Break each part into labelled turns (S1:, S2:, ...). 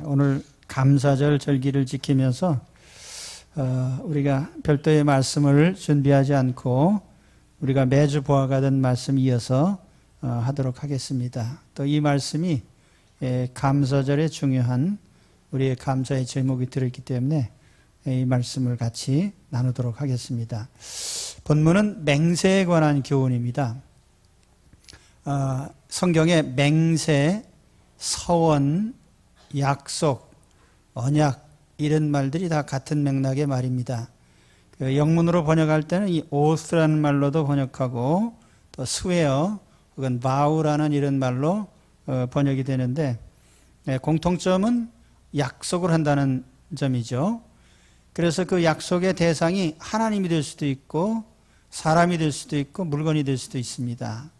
S1: 오늘 감사절 절기를 지키면서 우리가 별도의 말씀을 준비하지 않고 우리가 매주 보아가던 말씀 이어서 하도록 하겠습니다. 또 이 말씀이 감사절에 중요한 우리의 감사의 제목이 들어있기 때문에 이 말씀을 같이 나누도록 하겠습니다. 본문은 맹세에 관한 교훈입니다. 성경에 맹세, 서원, 약속, 언약 이런 말들이 다 같은 맥락의 말입니다. 영문으로 번역할 때는 이 oath라는 말로도 번역하고 또 swear 혹은 vow라는 이런 말로 번역이 되는데 공통점은 약속을 한다는 점이죠. 그래서 그 약속의 대상이 하나님이 될 수도 있고 사람이 될 수도 있고 물건이 될 수도 있습니다.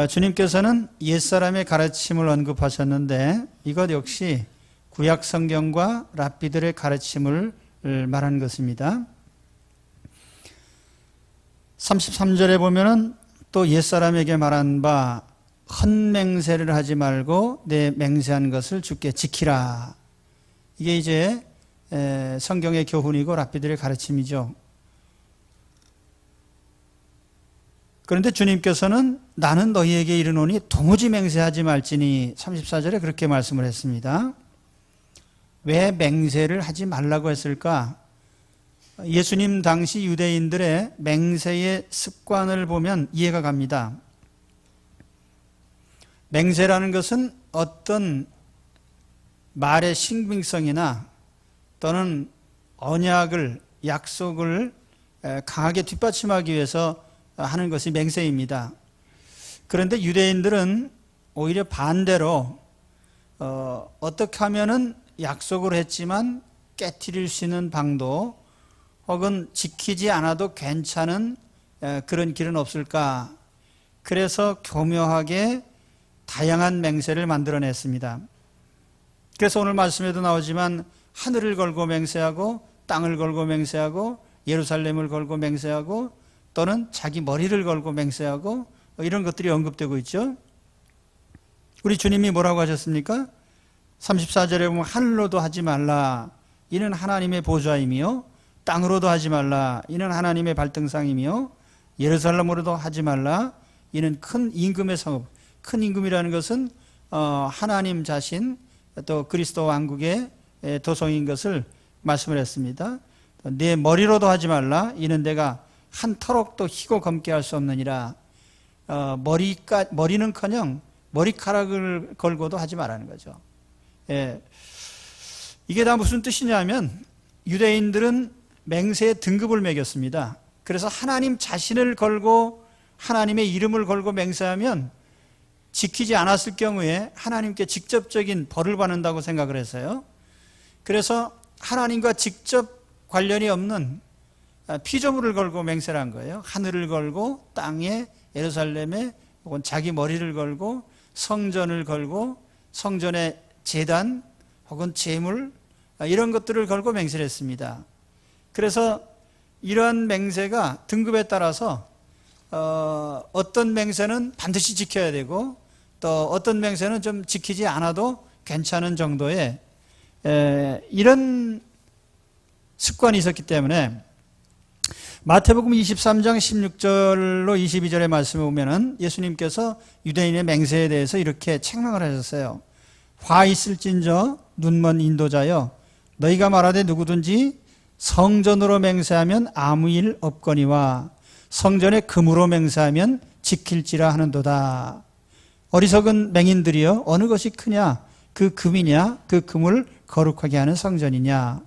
S1: 주님께서는 옛사람의 가르침을 언급하셨는데 이것 역시 구약 성경과 랍비들의 가르침을 말하는 것입니다. 33절에 보면은 또 옛사람에게 말한 바 헛맹세를 하지 말고 내 맹세한 것을 주께 지키라. 이게 이제 성경의 교훈이고 랍비들의 가르침이죠. 그런데 주님께서는 나는 너희에게 이르노니 도무지 맹세하지 말지니 34절에 그렇게 말씀을 했습니다. 왜 맹세를 하지 말라고 했을까? 예수님 당시 유대인들의 맹세의 습관을 보면 이해가 갑니다. 맹세라는 것은 어떤 말의 신빙성이나 또는 언약을, 약속을 강하게 뒷받침하기 위해서 하는 것이 맹세입니다. 그런데 유대인들은 오히려 반대로 어떻게 하면은 약속을 했지만 깨트릴 수 있는 방도 혹은 지키지 않아도 괜찮은 그런 길은 없을까? 그래서 교묘하게 다양한 맹세를 만들어냈습니다. 그래서 오늘 말씀에도 나오지만 하늘을 걸고 맹세하고 땅을 걸고 맹세하고 예루살렘을 걸고 맹세하고 또는 자기 머리를 걸고 맹세하고 이런 것들이 언급되고 있죠. 우리 주님이 뭐라고 하셨습니까? 34절에 보면 하늘로도 하지 말라. 이는 하나님의 보좌이며 땅으로도 하지 말라. 이는 하나님의 발등상이며 예루살렘으로도 하지 말라. 이는 큰 임금의 성읍. 큰 임금이라는 것은 하나님 자신 또 그리스도 왕국의 도성인 것을 말씀을 했습니다. 내 머리로도 하지 말라. 이는 내가 한 터럭도 희고 검게 할 수 없느니라. 머리는커녕 머리카락을 걸고도 하지 말라는 거죠. 이게 다 무슨 뜻이냐면 유대인들은 맹세의 등급을 매겼습니다. 그래서 하나님 자신을 걸고 하나님의 이름을 걸고 맹세하면 지키지 않았을 경우에 하나님께 직접적인 벌을 받는다고 생각을 했어요. 그래서 하나님과 직접 관련이 없는 피조물을 걸고 맹세를 한 거예요. 하늘을 걸고 땅에 예루살렘에 혹은 자기 머리를 걸고 성전을 걸고 성전의 제단 혹은 제물 이런 것들을 걸고 맹세를 했습니다. 그래서 이러한 맹세가 등급에 따라서 어떤 맹세는 반드시 지켜야 되고 또 어떤 맹세는 좀 지키지 않아도 괜찮은 정도의 이런 습관이 있었기 때문에 마태복음 23장 16절로 22절의 말씀을 보면은 예수님께서 유대인의 맹세에 대해서 이렇게 책망을 하셨어요. 화 있을진저 눈먼 인도자여 너희가 말하되 누구든지 성전으로 맹세하면 아무 일 없거니와 성전에 금으로 맹세하면 지킬지라 하는도다. 어리석은 맹인들이여 어느 것이 크냐 그 금이냐 그 금을 거룩하게 하는 성전이냐.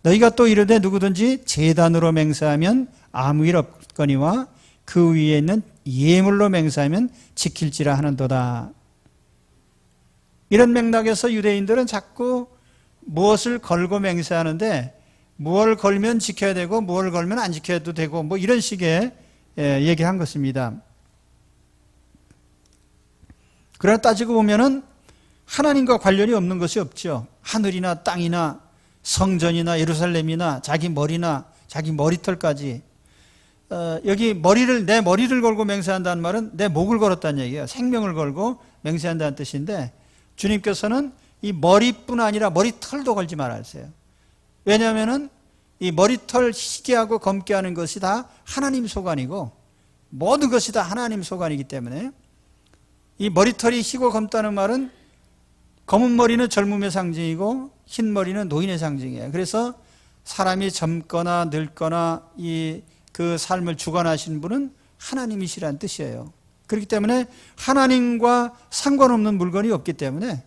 S1: 너희가 또 이르되 누구든지 제단으로 맹세하면 아무 일 없거니와 그 위에 있는 예물로 맹세하면 지킬지라 하는도다. 이런 맥락에서 유대인들은 자꾸 무엇을 걸고 맹세하는데 무엇을 걸면 지켜야 되고 무엇을 걸면 안 지켜도 되고 뭐 이런 식의 얘기를 한 것입니다. 그러나 따지고 보면은 하나님과 관련이 없는 것이 없죠. 하늘이나 땅이나 성전이나 예루살렘이나 자기 머리나 자기 머리털까지 여기 내 머리를 걸고 맹세한다는 말은 내 목을 걸었다는 얘기예요. 생명을 걸고 맹세한다는 뜻인데 주님께서는 이 머리뿐 아니라 머리털도 걸지 말아주세요. 왜냐하면은 이 머리털 희게 하고 검게 하는 것이 다 하나님 소관이고 모든 것이 다 하나님 소관이기 때문에 이 머리털이 희고 검다는 말은 검은 머리는 젊음의 상징이고 흰 머리는 노인의 상징이에요. 그래서 사람이 젊거나 늙거나 그 삶을 주관하시는 분은 하나님이시라는 뜻이에요. 그렇기 때문에 하나님과 상관없는 물건이 없기 때문에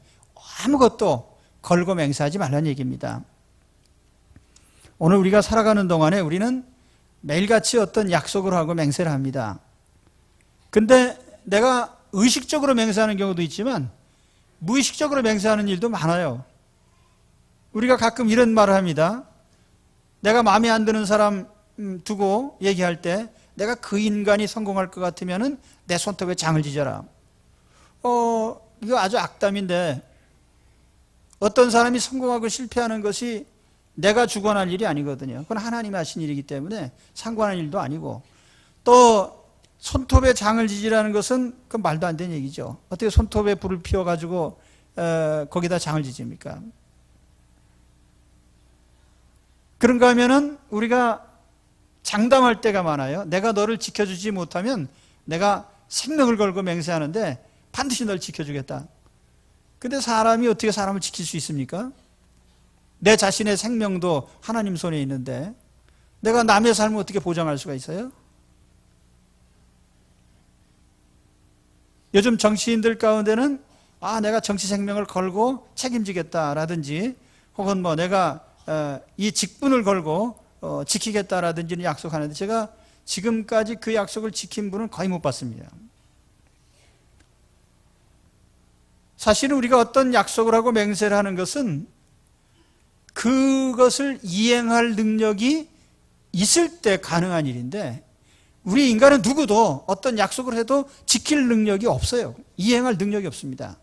S1: 아무것도 걸고 맹세하지 말라는 얘기입니다. 오늘 우리가 살아가는 동안에 우리는 매일같이 어떤 약속을 하고 맹세를 합니다. 근데 내가 의식적으로 맹세하는 경우도 있지만 무의식적으로 맹세하는 일도 많아요. 우리가 가끔 이런 말을 합니다. 내가 마음에 안 드는 사람 두고 얘기할 때 내가 그 인간이 성공할 것 같으면은 내 손톱에 장을 지져라. 이거 아주 악담인데 어떤 사람이 성공하고 실패하는 것이 내가 주관할 일이 아니거든요. 그건 하나님이 하신 일이기 때문에 상관할 일도 아니고 또 손톱에 장을 지지라는 것은 그 말도 안 되는 얘기죠. 어떻게 손톱에 불을 피워가지고 거기다 장을 지집니까? 그런가 하면은 우리가 장담할 때가 많아요. 내가 너를 지켜주지 못하면 내가 생명을 걸고 맹세하는데 반드시 널 지켜주겠다. 근데 사람이 어떻게 사람을 지킬 수 있습니까? 내 자신의 생명도 하나님 손에 있는데 내가 남의 삶을 어떻게 보장할 수가 있어요? 요즘 정치인들 가운데는 내가 정치 생명을 걸고 책임지겠다라든지 혹은 내가 이 직분을 걸고 지키겠다라든지는 약속하는데 제가 지금까지 그 약속을 지킨 분은 거의 못 봤습니다. 사실은 우리가 어떤 약속을 하고 맹세를 하는 것은 그것을 이행할 능력이 있을 때 가능한 일인데 우리 인간은 누구도 어떤 약속을 해도 지킬 능력이 없어요. 이행할 능력이 없습니다.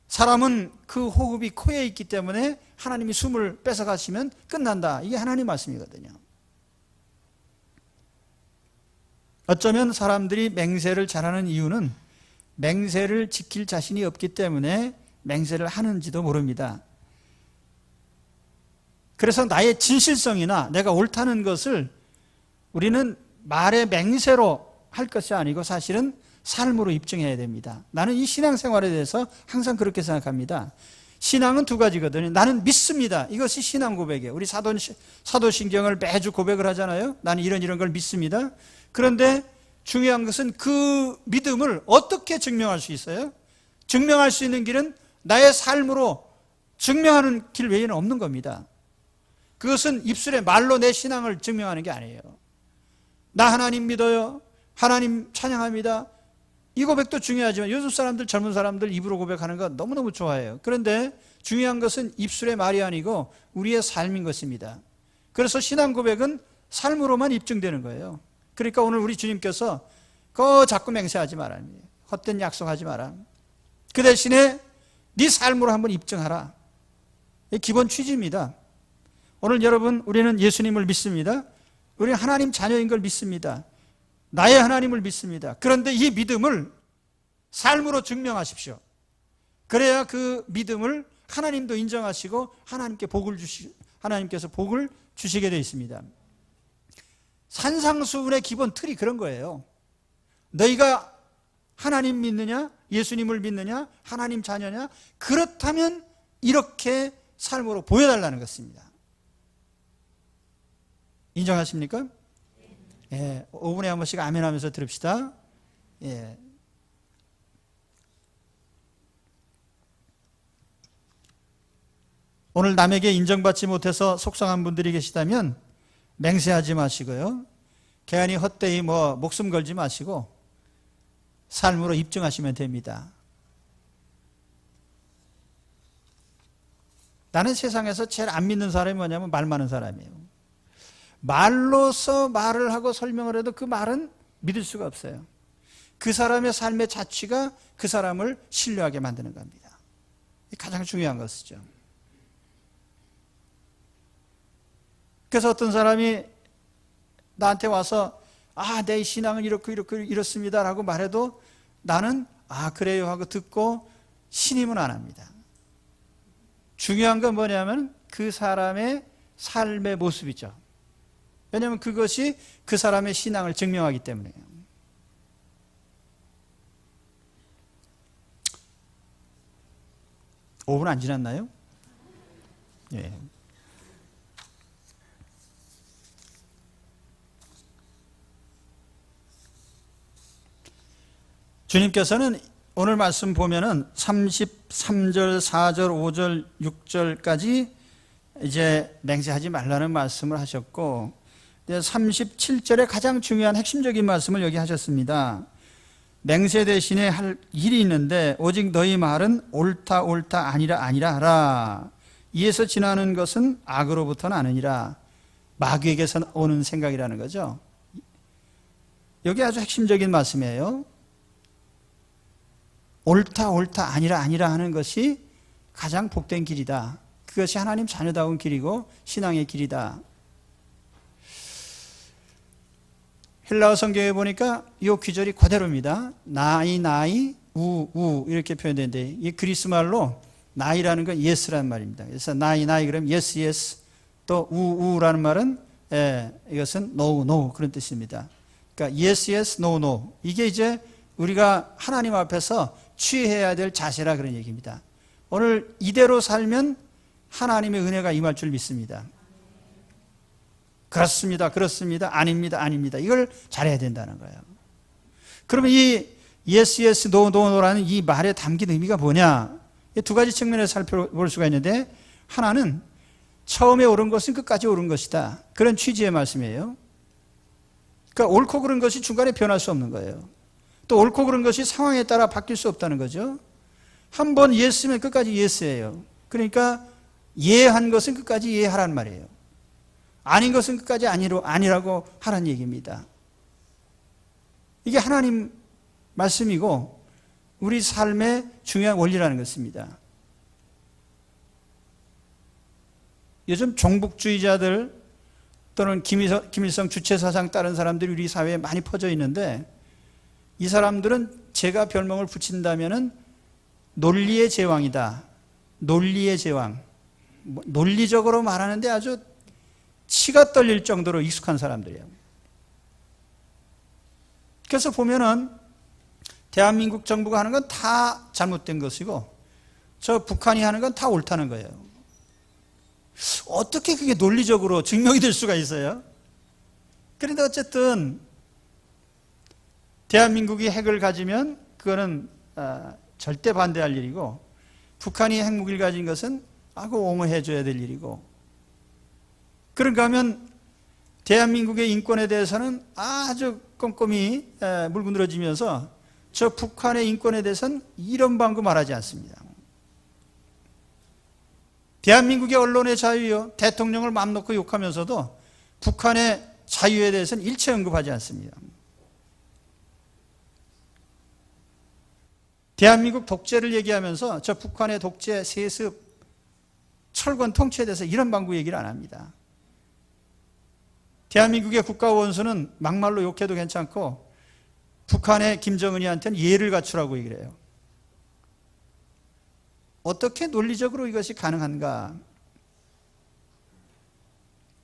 S1: 사람은 그 호흡이 코에 있기 때문에 하나님이 숨을 뺏어가시면 끝난다. 이게 하나님 말씀이거든요. 어쩌면 사람들이 맹세를 잘하는 이유는 맹세를 지킬 자신이 없기 때문에 맹세를 하는지도 모릅니다. 그래서 나의 진실성이나 내가 옳다는 것을 우리는 말의 맹세로 할 것이 아니고 사실은 삶으로 입증해야 됩니다. 나는 이 신앙생활에 대해서 항상 그렇게 생각합니다. 신앙은 두 가지거든요. 나는 믿습니다. 이것이 신앙 고백이에요. 우리 사도신경을 매주 고백을 하잖아요. 나는 이런 걸 믿습니다. 그런데 중요한 것은 그 믿음을 어떻게 증명할 수 있어요? 증명할 수 있는 길은 나의 삶으로 증명하는 길 외에는 없는 겁니다. 그것은 입술에 말로 내 신앙을 증명하는 게 아니에요. 나 하나님 믿어요. 하나님 찬양합니다. 이 고백도 중요하지만 요즘 사람들, 젊은 사람들 입으로 고백하는 거 너무너무 좋아해요. 그런데 중요한 것은 입술의 말이 아니고 우리의 삶인 것입니다. 그래서 신앙 고백은 삶으로만 입증되는 거예요. 그러니까 오늘 우리 주님께서 자꾸 맹세하지 마라. 헛된 약속하지 마라. 그 대신에 네 삶으로 한번 입증하라. 이게 기본 취지입니다. 오늘 여러분, 우리는 예수님을 믿습니다. 우리는 하나님 자녀인 걸 믿습니다. 나의 하나님을 믿습니다. 그런데 이 믿음을 삶으로 증명하십시오. 그래야 그 믿음을 하나님도 인정하시고 하나님께서 복을 주시게 되어 있습니다. 산상수훈의 기본 틀이 그런 거예요. 너희가 하나님 믿느냐? 예수님을 믿느냐? 하나님 자녀냐? 그렇다면 이렇게 삶으로 보여달라는 것입니다. 인정하십니까? 예, 5분에 한 번씩 아멘 하면서 들읍시다. 예. 오늘 남에게 인정받지 못해서 속상한 분들이 계시다면 맹세하지 마시고요. 괜히 헛되이 목숨 걸지 마시고 삶으로 입증하시면 됩니다. 나는 세상에서 제일 안 믿는 사람이 뭐냐면 말 많은 사람이에요. 말로서 말을 하고 설명을 해도 그 말은 믿을 수가 없어요. 그 사람의 삶의 자취가 그 사람을 신뢰하게 만드는 겁니다. 가장 중요한 것이죠. 그래서 어떤 사람이 나한테 와서 내 신앙은 이렇습니다라고 말해도 나는 아 그래요 하고 듣고 신임은 안 합니다. 중요한 건 뭐냐면 그 사람의 삶의 모습이죠. 왜냐하면 그것이 그 사람의 신앙을 증명하기 때문에요. (5분) 안 지났나요? 예. 주님께서는 오늘 말씀 보면은 33절, 4절, 5절, 6절까지 이제 맹세하지 말라는 말씀을 하셨고 37절에 가장 중요한 핵심적인 말씀을 여기 하셨습니다. 맹세 대신에 할 일이 있는데 오직 너희 말은 옳다 옳다 아니라 아니라 하라. 이에서 지나는 것은 악으로부터 나느니라. 마귀에게서 오는 생각이라는 거죠. 여기 아주 핵심적인 말씀이에요. 옳다 옳다 아니라 아니라 하는 것이 가장 복된 길이다. 그것이 하나님 자녀다운 길이고 신앙의 길이다. 헬라어 성경에 보니까 이 귀절이 그대로입니다. 나이 나이 우 이렇게 표현되는데 이 그리스 말로 나이라는 건 yes라는 말입니다. 그래서 나이 나이 그러면 yes yes 또 우라는 말은 이것은 no no 그런 뜻입니다. 그러니까 yes yes no no 이게 이제 우리가 하나님 앞에서 취해야 될 자세라 그런 얘기입니다. 오늘 이대로 살면 하나님의 은혜가 임할 줄 믿습니다. 그렇습니다. 그렇습니다. 아닙니다. 아닙니다. 이걸 잘해야 된다는 거예요. 그러면 이 yes, yes, no, no, no라는 이 말에 담긴 의미가 뭐냐? 두 가지 측면에서 살펴볼 수가 있는데 하나는 처음에 옳은 것은 끝까지 옳은 것이다. 그런 취지의 말씀이에요. 그러니까 옳고 그른 것이 중간에 변할 수 없는 거예요. 또 옳고 그른 것이 상황에 따라 바뀔 수 없다는 거죠. 한 번 예스면 끝까지 예스예요. 그러니까 예한 것은 끝까지 예하라는 말이에요. 아닌 것은 끝까지 아니라고 하라는 얘기입니다. 이게 하나님 말씀이고 우리 삶의 중요한 원리라는 것입니다. 요즘 종북주의자들 또는 김일성 주체사상 따른 사람들이 우리 사회에 많이 퍼져 있는데 이 사람들은 제가 별명을 붙인다면은 논리의 제왕이다. 논리의 제왕. 논리적으로 말하는데 아주 치가 떨릴 정도로 익숙한 사람들이에요. 그래서 보면은 대한민국 정부가 하는 건 다 잘못된 것이고 저 북한이 하는 건 다 옳다는 거예요. 어떻게 그게 논리적으로 증명이 될 수가 있어요? 그런데 어쨌든 대한민국이 핵을 가지면 그거는 절대 반대할 일이고 북한이 핵무기를 가진 것은 옹호해 줘야 될 일이고 그런가 하면 대한민국의 인권에 대해서는 아주 꼼꼼히 물고 늘어지면서 저 북한의 인권에 대해서는 이런 방구 말하지 않습니다. 대한민국의 언론의 자유요 대통령을 맘 놓고 욕하면서도 북한의 자유에 대해서는 일체 언급하지 않습니다. 대한민국 독재를 얘기하면서 저 북한의 독재, 세습, 철권 통치에 대해서 이런 방구 얘기를 안 합니다. 대한민국의 국가 원수는 막말로 욕해도 괜찮고 북한의 김정은이한테는 예를 갖추라고 얘기를 해요. 어떻게 논리적으로 이것이 가능한가?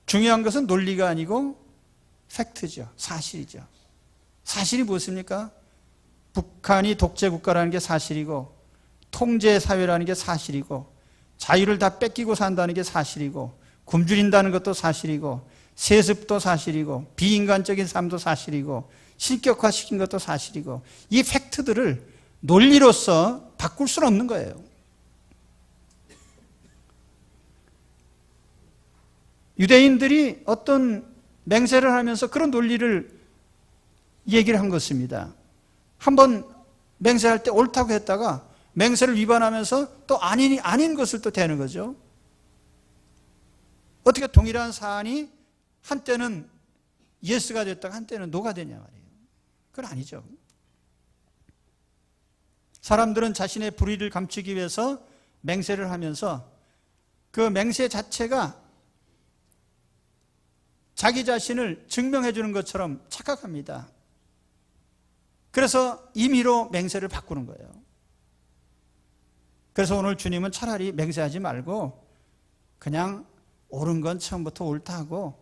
S1: 중요한 것은 논리가 아니고 팩트죠. 사실이죠. 사실이 무엇입니까? 북한이 독재국가라는 게 사실이고 통제사회라는 게 사실이고 자유를 다 뺏기고 산다는 게 사실이고 굶주린다는 것도 사실이고 세습도 사실이고 비인간적인 삶도 사실이고 신격화시킨 것도 사실이고 이 팩트들을 논리로서 바꿀 수는 없는 거예요. 유대인들이 어떤 맹세를 하면서 그런 논리를 얘기를 한 것입니다. 한번 맹세할 때 옳다고 했다가 맹세를 위반하면서 또 아닌 것을 또 대는 거죠. 어떻게 동일한 사안이 한때는 예스가 됐다가 한때는 노가 되냐 말이에요. 그건 아니죠. 사람들은 자신의 불의를 감추기 위해서 맹세를 하면서 그 맹세 자체가 자기 자신을 증명해 주는 것처럼 착각합니다. 그래서 임의로 맹세를 바꾸는 거예요. 그래서 오늘 주님은 차라리 맹세하지 말고 그냥 옳은 건 처음부터 옳다 하고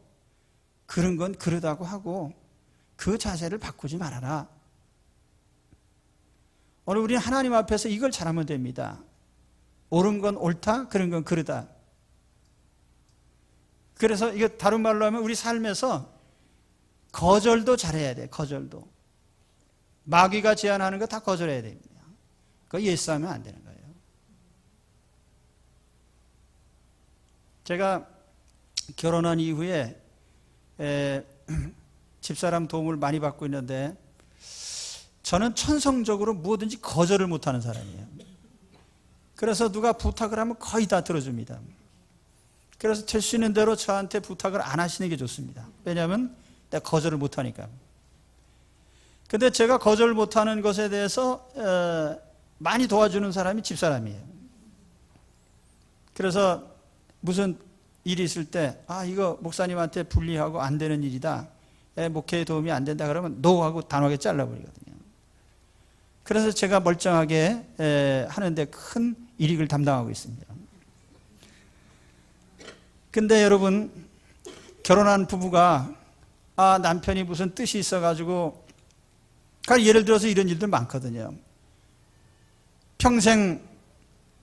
S1: 그른 건 그르다고 하고 그 자세를 바꾸지 말아라. 오늘 우리는 하나님 앞에서 이걸 잘하면 됩니다. 옳은 건 옳다, 그른 건 그르다. 그래서 이거 다른 말로 하면 우리 삶에서 거절도 잘해야 돼. 거절도. 마귀가 제안하는 거 다 거절해야 됩니다. 그거 예스하면 안 되는 거예요. 제가 결혼한 이후에 집사람 도움을 많이 받고 있는데 저는 천성적으로 무엇든지 거절을 못하는 사람이에요. 그래서 누가 부탁을 하면 거의 다 들어줍니다. 그래서 될 수 있는 대로 저한테 부탁을 안 하시는 게 좋습니다. 왜냐하면 내가 거절을 못하니까. 근데 제가 거절 못하는 것에 대해서 많이 도와주는 사람이 집사람이에요. 그래서 무슨 일이 있을 때 이거 목사님한테 불리하고 안 되는 일이다, 목회에 도움이 안 된다 그러면 노하고 단호하게 잘라버리거든요. 그래서 제가 멀쩡하게 하는데 큰 이익을 담당하고 있습니다. 근데 여러분, 결혼한 부부가 남편이 무슨 뜻이 있어가지고, 예를 들어서 이런 일들 많거든요. 평생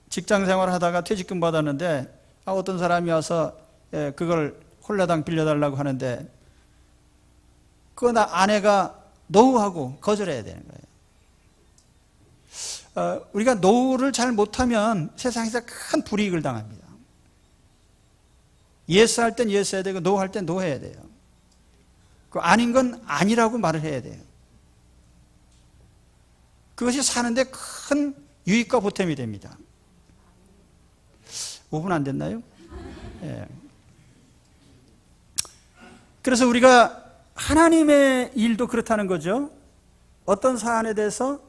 S1: 직장 생활을 하다가 퇴직금 받았는데 어떤 사람이 와서 그걸 홀라당 빌려달라고 하는데 그거 아내가 노하고 거절해야 되는 거예요. 우리가 노를 잘 못하면 세상에서 큰 불이익을 당합니다. 예스 할 땐 예스 해야 되고 노 할 땐 노 해야 돼요. 그 아닌 건 아니라고 말을 해야 돼요. 그것이 사는데 큰 유익과 보탬이 됩니다. 5분 안 됐나요? 예. 그래서 우리가 하나님의 일도 그렇다는 거죠. 어떤 사안에 대해서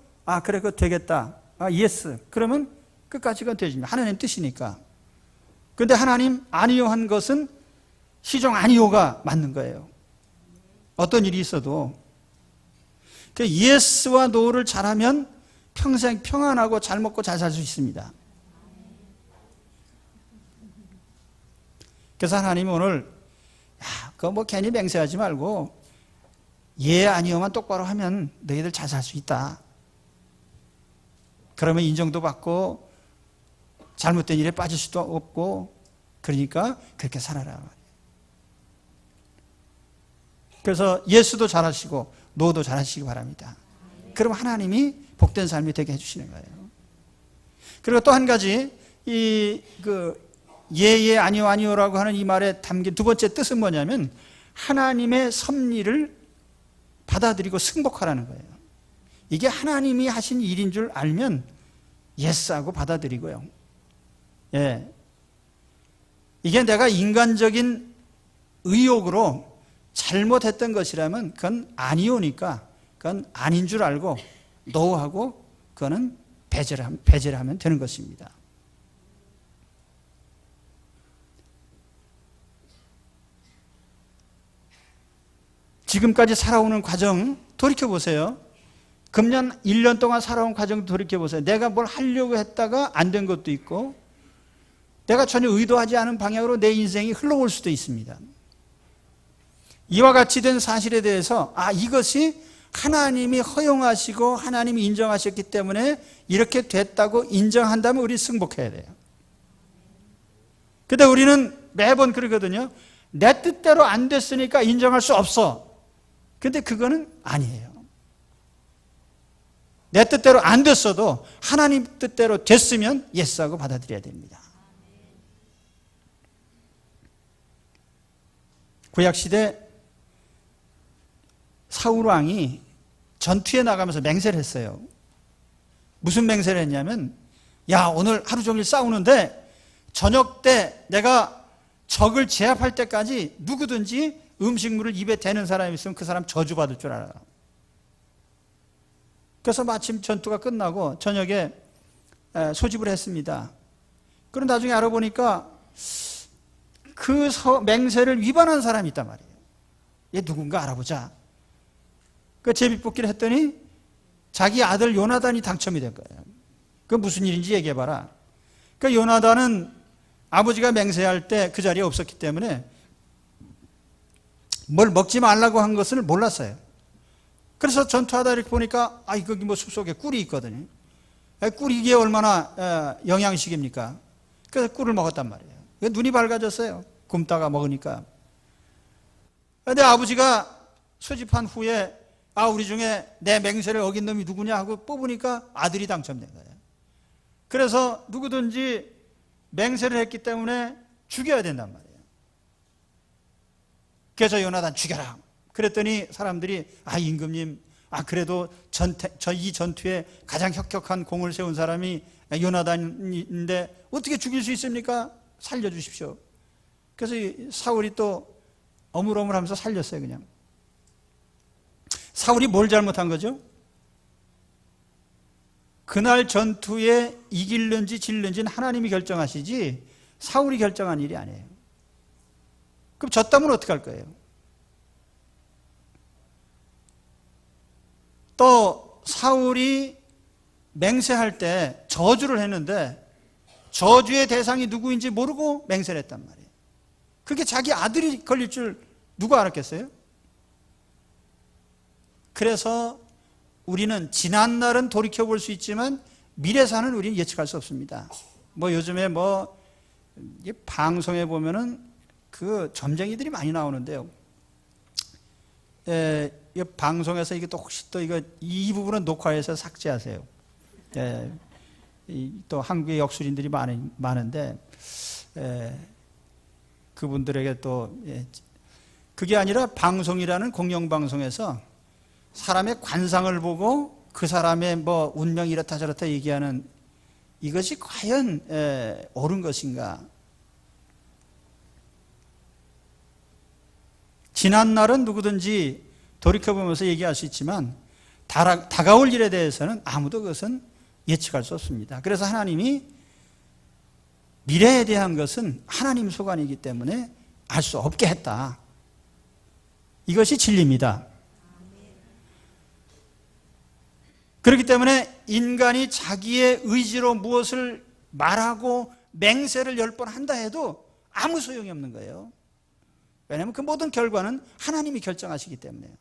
S1: 그래 그거 되겠다, 예스, 그러면 끝까지 그건 되집니다. 하나님 뜻이니까. 그런데 하나님 아니요 한 것은 시종 아니요가 맞는 거예요. 어떤 일이 있어도. 그 예스와 노를 잘하면 평생 평안하고 잘 먹고 잘 살 수 있습니다. 그래서 하나님이 오늘 그거 괜히 맹세하지 말고 예 아니요만 똑바로 하면 너희들 잘 살 수 있다. 그러면 인정도 받고 잘못된 일에 빠질 수도 없고, 그러니까 그렇게 살아라. 그래서 예수도 잘하시고 노도 잘하시기 바랍니다. 그럼 하나님이 복된 삶이 되게 해주시는 거예요. 그리고 또 한 가지, 예 아니요 아니요라고 하는 이 말에 담긴 두 번째 뜻은 뭐냐면 하나님의 섭리를 받아들이고 승복하라는 거예요. 이게 하나님이 하신 일인 줄 알면 예스하고 받아들이고요. 예. 이게 내가 인간적인 의욕으로 잘못했던 것이라면 그건 아니오니까 그건 아닌 줄 알고 노하고 그거는 배제를 하면 되는 것입니다. 지금까지 살아오는 과정 돌이켜보세요. 금년 1년 동안 살아온 과정 돌이켜보세요. 내가 뭘 하려고 했다가 안 된 것도 있고 내가 전혀 의도하지 않은 방향으로 내 인생이 흘러올 수도 있습니다. 이와 같이 된 사실에 대해서 이것이 하나님이 허용하시고 하나님이 인정하셨기 때문에 이렇게 됐다고 인정한다면 우리 승복해야 돼요. 근데 우리는 매번 그러거든요. 내 뜻대로 안 됐으니까 인정할 수 없어. 근데 그거는 아니에요. 내 뜻대로 안 됐어도 하나님 뜻대로 됐으면 예스하고 받아들여야 됩니다. 구약시대 사울 왕이 전투에 나가면서 맹세를 했어요. 무슨 맹세를 했냐면, 오늘 하루 종일 싸우는데 저녁 때 내가 적을 제압할 때까지 누구든지 음식물을 입에 대는 사람이 있으면 그 사람 저주받을 줄 알아요. 그래서 마침 전투가 끝나고 저녁에 소집을 했습니다. 그런데 나중에 알아보니까 그 맹세를 위반한 사람이 있단 말이에요. 얘 누군가 알아보자. 그 제비뽑기를 했더니 자기 아들 요나단이 당첨이 된 거예요. 그 무슨 일인지 얘기해봐라. 그러니까 요나단은 아버지가 맹세할 때 그 자리에 없었기 때문에 뭘 먹지 말라고 한 것을 몰랐어요. 그래서 전투하다 이렇게 보니까 거기 뭐 숲속에 꿀이 있거든요. 꿀이 이게 얼마나 영양식입니까? 그래서 꿀을 먹었단 말이에요. 눈이 밝아졌어요. 굶다가 먹으니까. 그런데 아버지가 소집한 후에 우리 중에 내 맹세를 어긴 놈이 누구냐 하고 뽑으니까 아들이 당첨된 거예요. 그래서 누구든지 맹세를 했기 때문에 죽여야 된단 말이에요. 그래서 요나단 죽여라. 그랬더니 사람들이 임금님 그래도 이 전투에 가장 혁혁한 공을 세운 사람이 요나단인데 어떻게 죽일 수 있습니까? 살려주십시오. 그래서 사울이 또 어물어물하면서 살렸어요. 그냥. 사울이 뭘 잘못한 거죠? 그날 전투에 이길는지 질는지는 하나님이 결정하시지 사울이 결정한 일이 아니에요. 그럼 졌다면 어떻게 할 거예요? 또 사울이 맹세할 때 저주를 했는데 저주의 대상이 누구인지 모르고 맹세를 했단 말이에요. 그게 자기 아들이 걸릴 줄 누가 알았겠어요? 그래서 우리는 지난 날은 돌이켜볼 수 있지만 미래사는 우리는 예측할 수 없습니다. 요즘에 방송에 보면은 그 점쟁이들이 많이 나오는데요. 이 방송에서 이게 또 혹시 또 이 부분은 녹화해서 삭제하세요. 또 한국의 역술인들이 많은데 그분들에게 또 그게 아니라 방송이라는 공영방송에서 사람의 관상을 보고 그 사람의 운명이 이렇다 저렇다 얘기하는 이것이 과연 옳은 것인가? 지난 날은 누구든지 돌이켜보면서 얘기할 수 있지만 다가올 일에 대해서는 아무도 그것은 예측할 수 없습니다. 그래서 하나님이 미래에 대한 것은 하나님 소관이기 때문에 알 수 없게 했다. 이것이 진리입니다. 그렇기 때문에 인간이 자기의 의지로 무엇을 말하고 맹세를 10번 한다 해도 아무 소용이 없는 거예요. 왜냐하면 그 모든 결과는 하나님이 결정하시기 때문에요.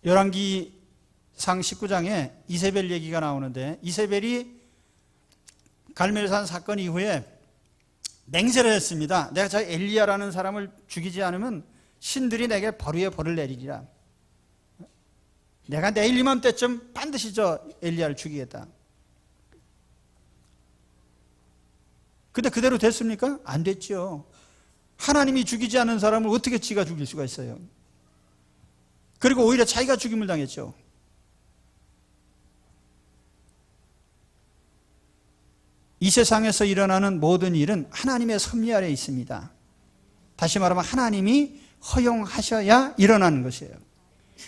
S1: 열왕기상 19장에 이세벨 얘기가 나오는데 이세벨이 갈멜산 사건 이후에 맹세를 했습니다. 내가 저 엘리야라는 사람을 죽이지 않으면 신들이 내게 벌 위에 벌을 내리리라. 내가 내일 이맘때쯤 반드시 저 엘리야를 죽이겠다. 근데 그대로 됐습니까? 안 됐죠. 하나님이 죽이지 않은 사람을 어떻게 지가 죽일 수가 있어요? 그리고 오히려 자기가 죽임을 당했죠. 이 세상에서 일어나는 모든 일은 하나님의 섭리 아래에 있습니다. 다시 말하면 하나님이 허용하셔야 일어나는 것이에요.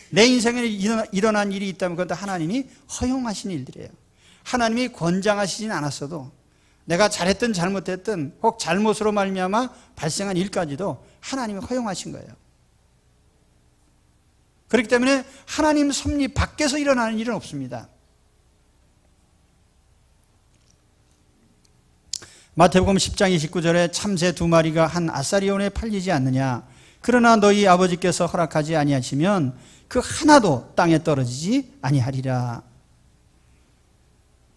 S1: 내 인생에 일어난 일이 있다면 그것도 하나님이 허용하신 일들이에요. 하나님이 권장하시진 않았어도 내가 잘했든 잘못했든 혹 잘못으로 말미암아 발생한 일까지도 하나님이 허용하신 거예요. 그렇기 때문에 하나님 섭리 밖에서 일어나는 일은 없습니다. 마태복음 10장 29절에 참새 2마리가 한 아사리온에 팔리지 않느냐. 그러나 너희 아버지께서 허락하지 아니하시면 그 하나도 땅에 떨어지지 아니하리라.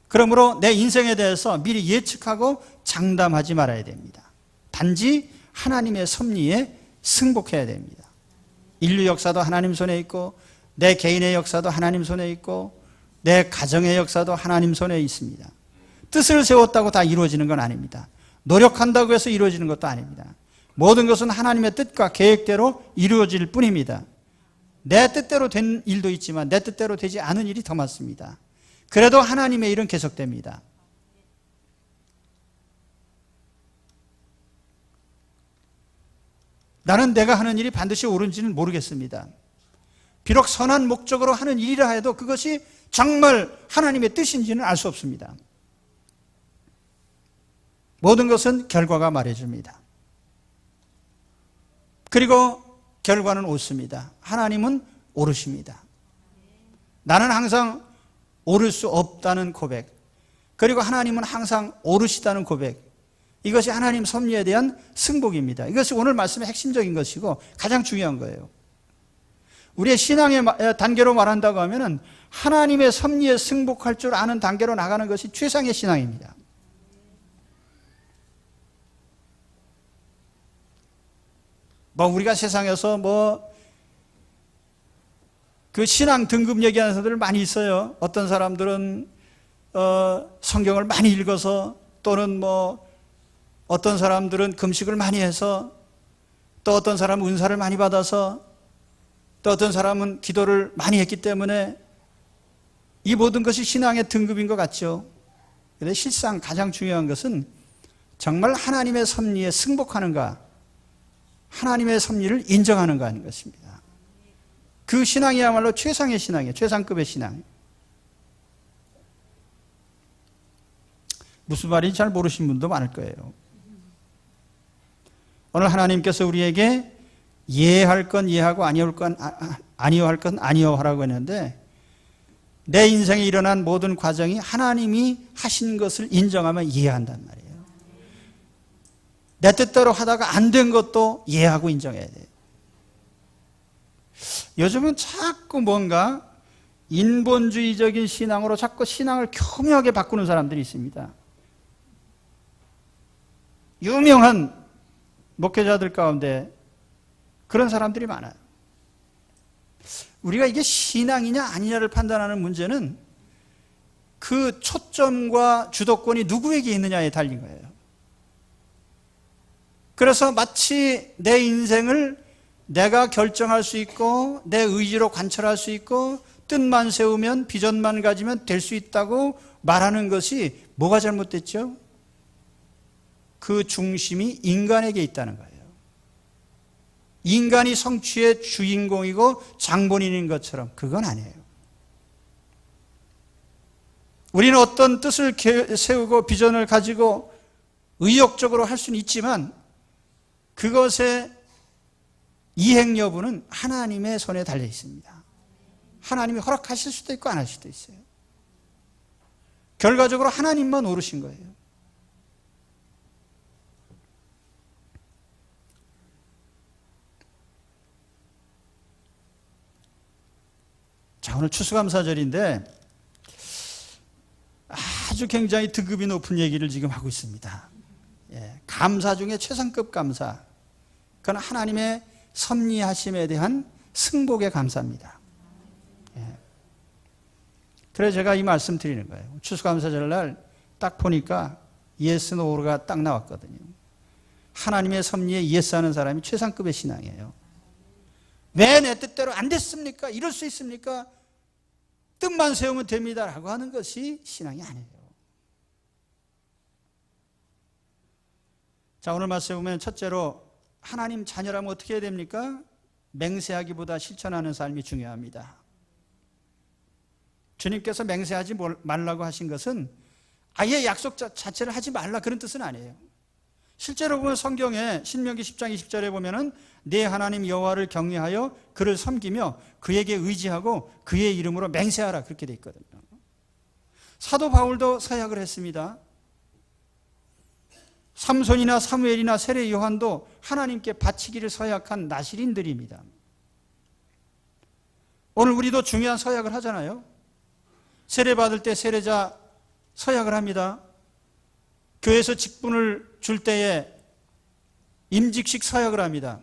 S1: 그러므로 내 인생에 대해서 미리 예측하고 장담하지 말아야 됩니다. 단지 하나님의 섭리에 승복해야 됩니다. 인류 역사도 하나님 손에 있고 내 개인의 역사도 하나님 손에 있고 내 가정의 역사도 하나님 손에 있습니다. 뜻을 세웠다고 다 이루어지는 건 아닙니다. 노력한다고 해서 이루어지는 것도 아닙니다. 모든 것은 하나님의 뜻과 계획대로 이루어질 뿐입니다. 내 뜻대로 된 일도 있지만 내 뜻대로 되지 않은 일이 더 많습니다. 그래도 하나님의 일은 계속됩니다. 나는 내가 하는 일이 반드시 옳은지는 모르겠습니다. 비록 선한 목적으로 하는 일이라 해도 그것이 정말 하나님의 뜻인지는 알 수 없습니다. 모든 것은 결과가 말해줍니다. 그리고 결과는 옳습니다. 하나님은 옳으십니다. 나는 항상 옳을 수 없다는 고백, 그리고 하나님은 항상 옳으시다는 고백, 이것이 하나님 섭리에 대한 승복입니다. 이것이 오늘 말씀의 핵심적인 것이고 가장 중요한 거예요. 우리의 신앙의 단계로 말한다고 하면은 하나님의 섭리에 승복할 줄 아는 단계로 나가는 것이 최상의 신앙입니다. 우리가 세상에서 그 신앙 등급 얘기하는 사람들 많이 있어요. 어떤 사람들은 성경을 많이 읽어서, 또는 어떤 사람들은 금식을 많이 해서, 또 어떤 사람은 은사를 많이 받아서, 또 어떤 사람은 기도를 많이 했기 때문에, 이 모든 것이 신앙의 등급인 것 같죠. 그런데 실상 가장 중요한 것은 정말 하나님의 섭리에 승복하는가, 하나님의 섭리를 인정하는가 하는 것입니다. 그 신앙이야말로 최상의 신앙이에요. 최상급의 신앙. 무슨 말인지 잘 모르신 분도 많을 거예요. 오늘 하나님께서 우리에게 예할 건 예하고 아니할 건 아니할 건 아니하라고 했는데, 내 인생에 일어난 모든 과정이 하나님이 하신 것을 인정하면 이해한단 말이에요. 내 뜻대로 하다가 안 된 것도 이해하고 인정해야 돼요. 요즘은 자꾸 뭔가 인본주의적인 신앙으로 자꾸 신앙을 교묘하게 바꾸는 사람들이 있습니다. 유명한 목회자들 가운데 그런 사람들이 많아요. 우리가 이게 신앙이냐 아니냐를 판단하는 문제는 그 초점과 주도권이 누구에게 있느냐에 달린 거예요. 그래서 마치 내 인생을 내가 결정할 수 있고, 내 의지로 관철할 수 있고, 뜻만 세우면, 비전만 가지면 될 수 있다고 말하는 것이 뭐가 잘못됐죠? 그 중심이 인간에게 있다는 거예요. 인간이 성취의 주인공이고 장본인인 것처럼, 그건 아니에요. 우리는 어떤 뜻을 세우고 비전을 가지고 의욕적으로 할 수는 있지만, 그것의 이행 여부는 하나님의 손에 달려 있습니다. 하나님이 허락하실 수도 있고 안 하실 수도 있어요. 결과적으로 하나님만 오르신 거예요. 자, 오늘 추수감사절인데 아주 굉장히 등급이 높은 얘기를 지금 하고 있습니다. 감사 중에 최상급 감사, 그건 하나님의 섭리하심에 대한 승복의 감사입니다. 그래서 제가 이 말씀 드리는 거예요. 추수감사절날 딱 보니까 예스 노가 딱 나왔거든요. 하나님의 섭리에 예스하는 사람이 최상급의 신앙이에요. 왜 내 뜻대로 안 됐습니까? 이럴 수 있습니까? 뜻만 세우면 됩니다 라고 하는 것이 신앙이 아니에요. 자, 오늘 말씀에 보면 첫째로 하나님 자녀라면 어떻게 해야 됩니까? 맹세하기보다 실천하는 삶이 중요합니다. 주님께서 맹세하지 말라고 하신 것은 아예 약속 자체를 하지 말라, 그런 뜻은 아니에요. 실제로 보면 성경에 신명기 10장 20절에 보면은 내 하나님 여호와를 경외하여 그를 섬기며 그에게 의지하고 그의 이름으로 맹세하라, 그렇게 돼 있거든요. 사도 바울도 서약을 했습니다. 삼손이나 사무엘이나 세례 요한도 하나님께 바치기를 서약한 나실인들입니다. 오늘 우리도 중요한 서약을 하잖아요. 세례 받을 때 세례자 서약을 합니다. 교회에서 직분을 줄 때에 임직식 서약을 합니다.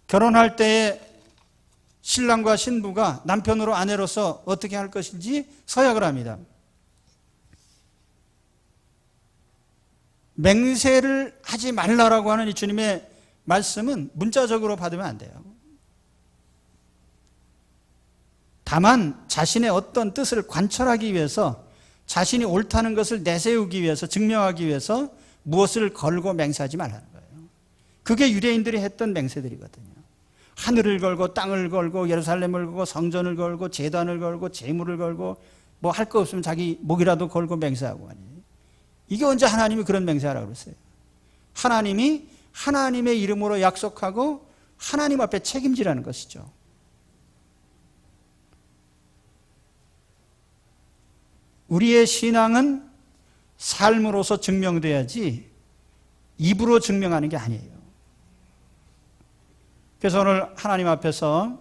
S1: 결혼할 때에 신랑과 신부가 남편으로 아내로서 어떻게 할 것인지 서약을 합니다. 맹세를 하지 말라라고 하는 이 주님의 말씀은 문자적으로 받으면 안 돼요. 다만 자신의 어떤 뜻을 관철하기 위해서, 자신이 옳다는 것을 내세우기 위해서, 증명하기 위해서 무엇을 걸고 맹세하지 말라는 거예요. 그게 유대인들이 했던 맹세들이거든요. 하늘을 걸고 땅을 걸고 예루살렘을 걸고 성전을 걸고 제단을 걸고 재물을 걸고 뭐 할 거 없으면 자기 목이라도 걸고 맹세하고 하니, 이게 언제 하나님이 그런 맹세하라고 그랬어요? 하나님이 하나님의 이름으로 약속하고 하나님 앞에 책임지라는 것이죠. 우리의 신앙은 삶으로서 증명돼야지 입으로 증명하는 게 아니에요. 그래서 오늘 하나님 앞에서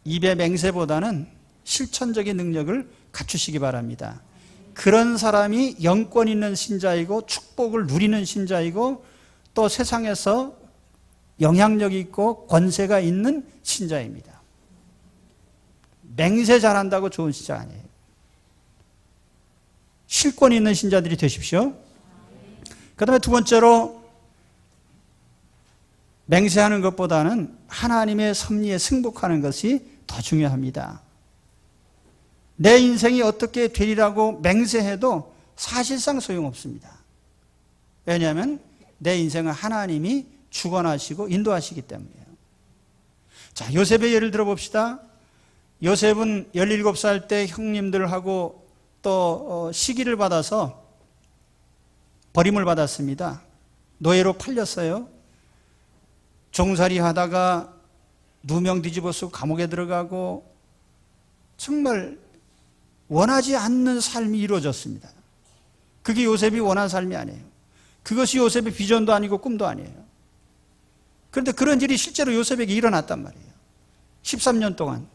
S1: 입의 맹세보다는 실천적인 능력을 갖추시기 바랍니다. 그런 사람이 영권 있는 신자이고 축복을 누리는 신자이고 또 세상에서 영향력 있고 권세가 있는 신자입니다. 맹세 잘한다고 좋은 신자 아니에요. 실권 있는 신자들이 되십시오. 그 다음에 두 번째로 맹세하는 것보다는 하나님의 섭리에 승복하는 것이 더 중요합니다. 내 인생이 어떻게 되리라고 맹세해도 사실상 소용없습니다. 왜냐하면 내 인생은 하나님이 주관하시고 인도하시기 때문이에요. 자, 요셉의 예를 들어봅시다. 요셉은 17살 때 형님들하고 또 시기를 받아서 버림을 받았습니다. 노예로 팔렸어요. 종살이 하다가 누명 뒤집어 쓰고 감옥에 들어가고 정말 원하지 않는 삶이 이루어졌습니다. 그게 요셉이 원한 삶이 아니에요. 그것이 요셉의 비전도 아니고 꿈도 아니에요. 그런데 그런 일이 실제로 요셉에게 일어났단 말이에요. 13년 동안.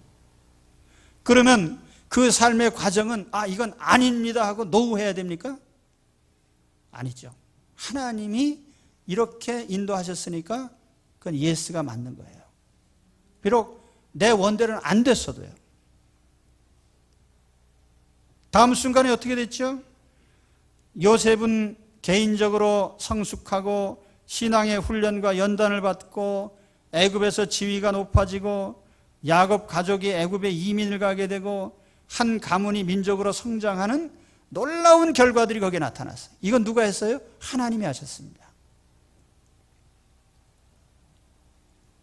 S1: 그러면 그 삶의 과정은 이건 아닙니다 하고 노후해야 됩니까? 아니죠. 하나님이 이렇게 인도하셨으니까 그건 예스가 맞는 거예요. 비록 내 원대로는 안 됐어도요. 다음 순간에 어떻게 됐죠? 요셉은 개인적으로 성숙하고 신앙의 훈련과 연단을 받고 애굽에서 지위가 높아지고 야곱 가족이 애굽에 이민을 가게 되고 한 가문이 민족으로 성장하는 놀라운 결과들이 거기에 나타났어요. 이건 누가 했어요? 하나님이 하셨습니다.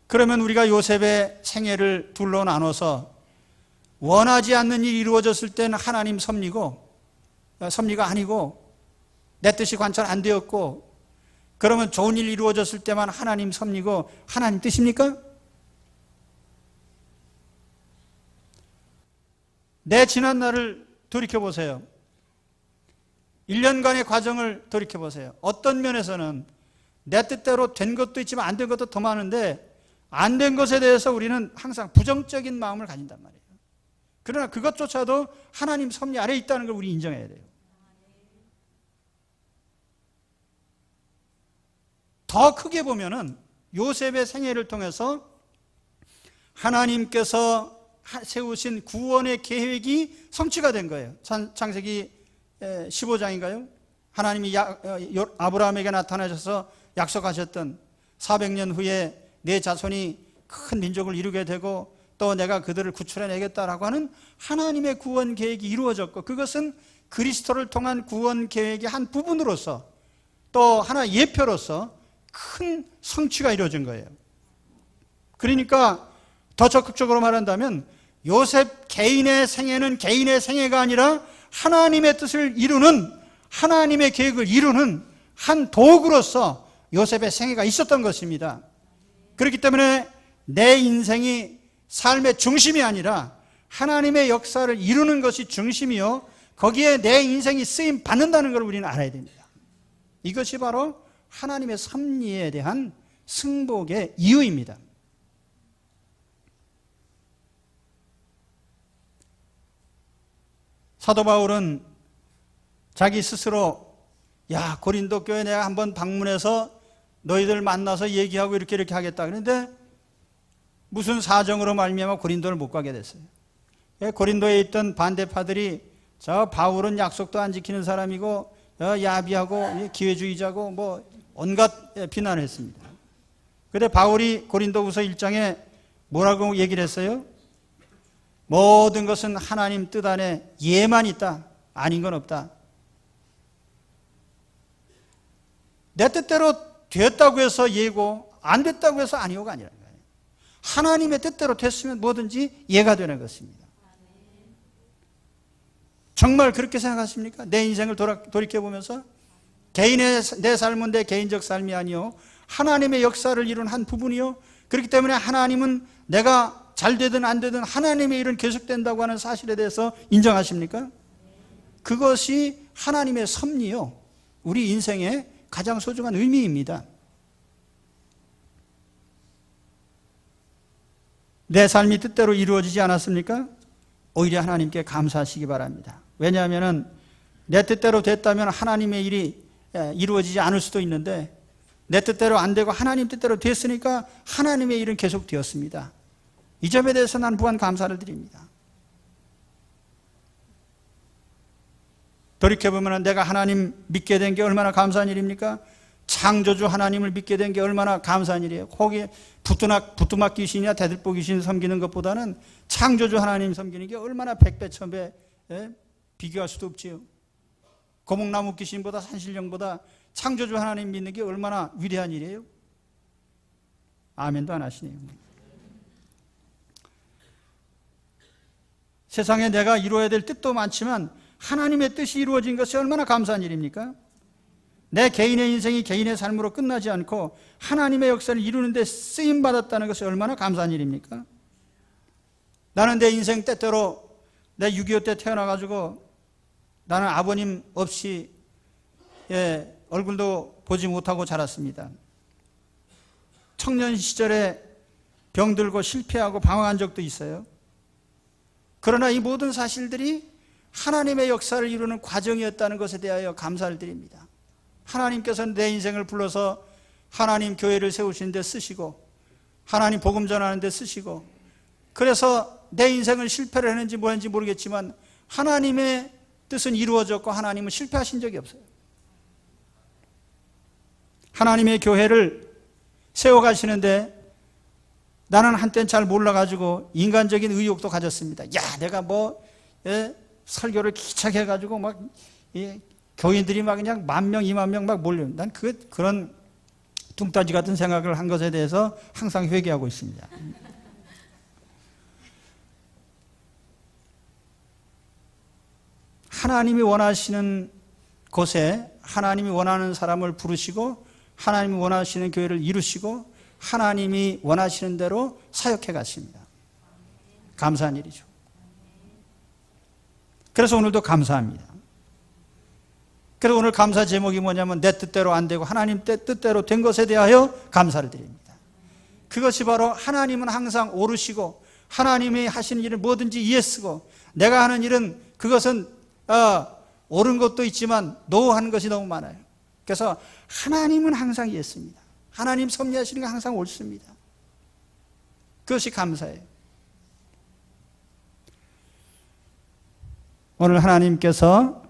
S1: 그러면 우리가 요셉의 생애를 둘로 나눠서 원하지 않는 일이 이루어졌을 때는 하나님 섭리가 아니고 내 뜻이 관찰 안 되었고, 그러면 좋은 일이 이루어졌을 때만 하나님 섭리고 하나님 뜻입니까? 내 지난 날을 돌이켜보세요. 1년간의 과정을 돌이켜보세요. 어떤 면에서는 내 뜻대로 된 것도 있지만 안 된 것도 더 많은데 안 된 것에 대해서 우리는 항상 부정적인 마음을 가진단 말이에요. 그러나 그것조차도 하나님 섭리 아래에 있다는 걸 우리 인정해야 돼요. 더 크게 보면은 요셉의 생애를 통해서 하나님께서 세우신 구원의 계획이 성취가 된 거예요. 창세기 15장인가요? 하나님이 아브라함에게 나타나셔서 약속하셨던 400년 후에 내 자손이 큰 민족을 이루게 되고 또 내가 그들을 구출해내겠다라고 하는 하나님의 구원 계획이 이루어졌고, 그것은 그리스도를 통한 구원 계획의 한 부분으로서 또 하나 예표로서 큰 성취가 이루어진 거예요. 그러니까 더 적극적으로 말한다면 요셉 개인의 생애는 개인의 생애가 아니라 하나님의 뜻을 이루는, 하나님의 계획을 이루는 한 도구로서 요셉의 생애가 있었던 것입니다. 그렇기 때문에 내 인생이 삶의 중심이 아니라 하나님의 역사를 이루는 것이 중심이요, 거기에 내 인생이 쓰임 받는다는 걸 우리는 알아야 됩니다. 이것이 바로 하나님의 섭리에 대한 승복의 이유입니다. 사도 바울은 자기 스스로 고린도 교회 내가 한번 방문해서 너희들 만나서 얘기하고 이렇게 하겠다. 그런데 무슨 사정으로 말미암아 고린도를 못 가게 됐어요. 고린도에 있던 반대파들이 저 바울은 약속도 안 지키는 사람이고 야비하고 기회주의자고 뭐 온갖 비난을 했습니다. 그런데 바울이 고린도후서 1장에 뭐라고 얘기를 했어요? 모든 것은 하나님 뜻 안에 예만 있다. 아닌 건 없다. 내 뜻대로 됐다고 해서 예고, 안 됐다고 해서 아니오가 아니라는 거예요. 하나님의 뜻대로 됐으면 뭐든지 예가 되는 것입니다. 정말 그렇게 생각하십니까? 내 인생을 돌이켜보면서 내 삶은 내 개인적 삶이 아니요 하나님의 역사를 이룬 한 부분이요. 그렇기 때문에 하나님은 내가 잘 되든 안 되든 하나님의 일은 계속된다고 하는 사실에 대해서 인정하십니까? 그것이 하나님의 섭리요, 우리 인생의 가장 소중한 의미입니다. 내 삶이 뜻대로 이루어지지 않았습니까? 오히려 하나님께 감사하시기 바랍니다. 왜냐하면 내 뜻대로 됐다면 하나님의 일이 이루어지지 않을 수도 있는데, 내 뜻대로 안 되고 하나님 뜻대로 됐으니까 하나님의 일은 계속 되었습니다. 이 점에 대해서 난 무한 감사를 드립니다. 돌이켜보면 내가 하나님 믿게 된 게 얼마나 감사한 일입니까? 창조주 하나님을 믿게 된 게 얼마나 감사한 일이에요. 거기에 부뚜막 귀신이나 대들보 귀신 섬기는 것보다는 창조주 하나님 섬기는 게 얼마나 백배 천배 비교할 수도 없지요. 거목나무 귀신보다 산신령보다 창조주 하나님 믿는 게 얼마나 위대한 일이에요. 아멘도 안 하시네요. 세상에 내가 이루어야 될 뜻도 많지만 하나님의 뜻이 이루어진 것이 얼마나 감사한 일입니까? 내 개인의 인생이 개인의 삶으로 끝나지 않고 하나님의 역사를 이루는 데 쓰임받았다는 것이 얼마나 감사한 일입니까? 나는 내 인생 때때로 내 6.25 때 태어나가지고 나는 아버님 없이 얼굴도 보지 못하고 자랐습니다. 청년 시절에 병들고 실패하고 방황한 적도 있어요. 그러나 이 모든 사실들이 하나님의 역사를 이루는 과정이었다는 것에 대하여 감사를 드립니다. 하나님께서는 내 인생을 불러서 하나님 교회를 세우시는 데 쓰시고 하나님 복음 전하는 데 쓰시고, 그래서 내 인생을 실패를 했는지 뭐했는지 모르겠지만 하나님의 뜻은 이루어졌고 하나님은 실패하신 적이 없어요. 하나님의 교회를 세워가시는데 나는 한때는 잘 몰라가지고 인간적인 의욕도 가졌습니다. 야, 내가 설교를 기차게 해가지고 막 교인들이 막 그냥 10,000명, 20,000명 막 몰려. 난 그런 뚱따지 같은 생각을 한 것에 대해서 항상 회개하고 있습니다. 하나님이 원하시는 곳에 하나님이 원하는 사람을 부르시고 하나님이 원하시는 교회를 이루시고 하나님이 원하시는 대로 사역해 가십니다. 감사한 일이죠. 그래서 오늘도 감사합니다. 그래서 오늘 감사 제목이 뭐냐면 내 뜻대로 안 되고 하나님 뜻대로 된 것에 대하여 감사를 드립니다. 그것이 바로 하나님은 항상 오르시고 하나님이 하시는 일을 뭐든지 이해쓰고 내가 하는 일은 그것은 옳은 것도 있지만 노하는 것이 너무 많아요. 그래서 하나님은 항상 이해씁니다. 하나님 섭리하시는 게 항상 옳습니다. 그것이 감사예요. 오늘 하나님께서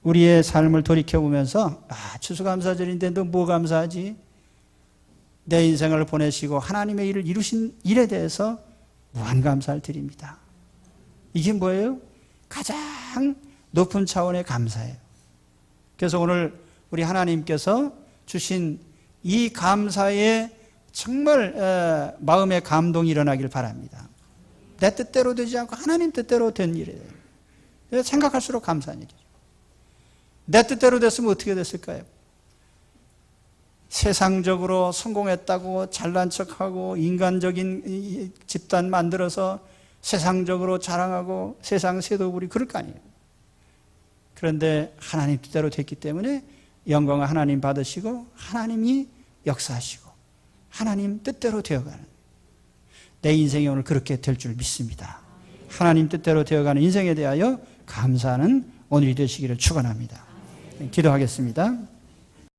S1: 우리의 삶을 돌이켜보면서 추수감사절인데 너 뭐 감사하지? 내 인생을 보내시고 하나님의 일을 이루신 일에 대해서 무한 감사를 드립니다. 이게 뭐예요? 가장 높은 차원의 감사예요. 그래서 오늘 우리 하나님께서 주신 이 감사에 정말 마음의 감동이 일어나길 바랍니다. 내 뜻대로 되지 않고 하나님 뜻대로 된 일이에요. 생각할수록 감사한 일이죠. 내 뜻대로 됐으면 어떻게 됐을까요? 세상적으로 성공했다고 잘난 척하고 인간적인 집단 만들어서 세상적으로 자랑하고 세상 세도 부리고 그럴 거 아니에요. 그런데 하나님 뜻대로 됐기 때문에 영광을 하나님 받으시고 하나님이 역사하시고 하나님 뜻대로 되어가는 내 인생이 오늘 그렇게 될 줄 믿습니다. 하나님 뜻대로 되어가는 인생에 대하여 감사하는 오늘이 되시기를 축원합니다. 기도하겠습니다.